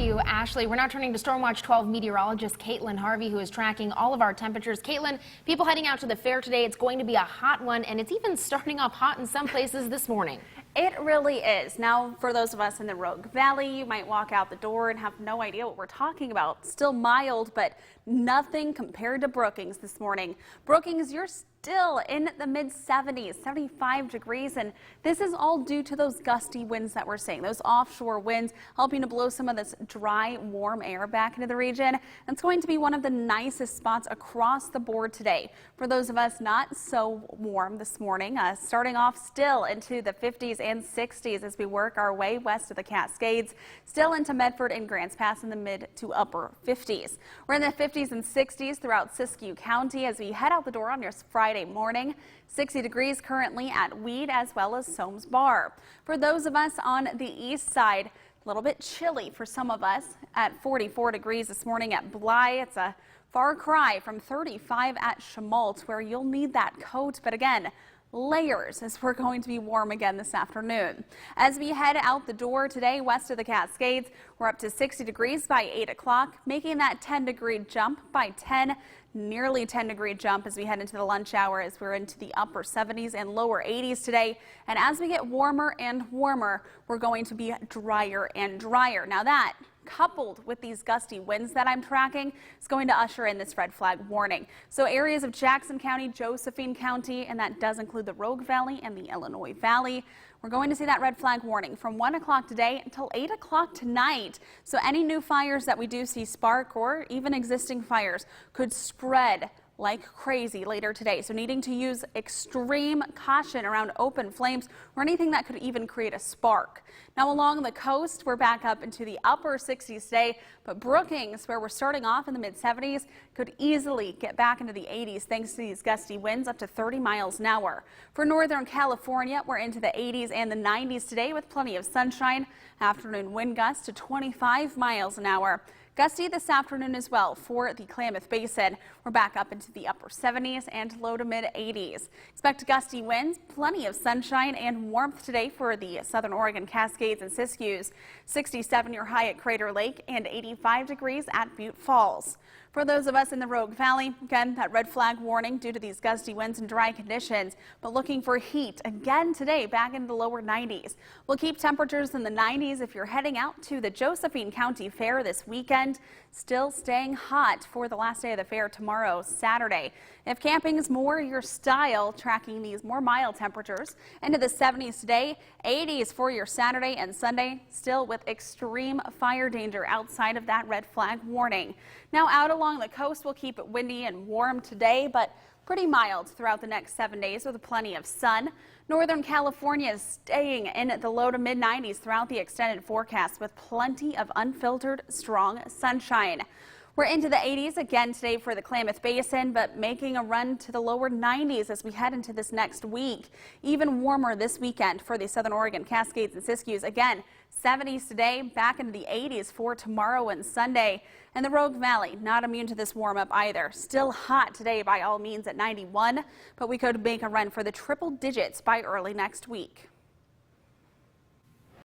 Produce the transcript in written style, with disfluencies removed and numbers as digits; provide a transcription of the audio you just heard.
you, Ashley. We're now turning to Stormwatch 12 meteorologist Caitlin Harvey, who is tracking all of our temperatures. Caitlin, people heading out to the fair today, it's going to be a hot one, and it's even starting off hot in some places this morning. It really is. Now, for those of us in the Rogue Valley, you might walk out the door and have no idea what we're talking about. Still mild, but nothing compared to Brookings this morning. Brookings, you're still in the mid-70s, 75 degrees, and this is all due to those gusty winds that we're seeing. Those offshore winds helping to blow some of this dry, warm air back into the region. It's going to be one of the nicest spots across the board today. For those of us not so warm this morning, starting off still into the 50s and 60s as we work our way west of the Cascades, still into Medford and Grants Pass in the mid to upper 50s. We're in the 50s and 60s throughout Siskiyou County as we head out the door on your Friday morning. 60 degrees currently at Weed as well as Soames Bar. For those of us on the east side, a little bit chilly for some of us at 44 degrees this morning at Bly. It's a far cry from 35 at Chemult, where you'll need that coat, but again, layers as we're going to be warm again this afternoon. As we head out the door today west of the Cascades, we're up to 60 degrees by 8 o'clock, making that 10-degree jump by 10, nearly 10-degree jump as we head into the lunch hour as we're into the upper 70s and lower 80s today. And as we get warmer and warmer, we're going to be drier and drier. Now that, coupled with these gusty winds that I'm tracking, is going to usher in this red flag warning. So areas of Jackson County, Josephine County, and that does include the Rogue Valley and the Illinois Valley. We're going to see that red flag warning from 1 o'clock today until 8 o'clock tonight. So any new fires that we do see spark or even existing fires could spread like crazy later today. So needing to use extreme caution around open flames or anything that could even create a spark. Now along the coast, we're back up into the upper 60s today, but Brookings, where we're starting off in the mid 70s, could easily get back into the 80s thanks to these gusty winds up to 30 miles an hour. For Northern California, we're into the 80s and the 90s today with plenty of sunshine. Afternoon wind gusts to 25 miles an hour. Gusty this afternoon as well for the Klamath Basin. We're back up into the upper 70s and low to mid 80s. Expect gusty winds, plenty of sunshine and warmth today for the southern Oregon Cascades and Siskiyous. 67 your high at Crater Lake and 85 degrees at Butte Falls. For those of us in the Rogue Valley, again, that red flag warning due to these gusty winds and dry conditions, but looking for heat again today back into the lower 90s. We'll keep temperatures in the 90s if you're heading out to the Josephine County Fair this weekend. Still staying hot for the last day of the fair tomorrow, Saturday. If camping is more your style, tracking these more mild temperatures into the 70s today, 80s for your Saturday and Sunday, still with extreme fire danger outside of that red flag warning. Now out along the coast, we'll keep it windy and warm today, but pretty mild throughout the next 7 days with plenty of sun. Northern California is staying in the low to mid 90s throughout the extended forecast with plenty of unfiltered, strong sunshine. We're into the 80s again today for the Klamath Basin, but making a run to the lower 90s as we head into this next week. Even warmer this weekend for the southern Oregon Cascades and Siskiyous. Again, 70s today, back into the 80s for tomorrow and Sunday. And the Rogue Valley, not immune to this warm up either. Still hot today by all means at 91, but we could make a run for the triple digits by early next week.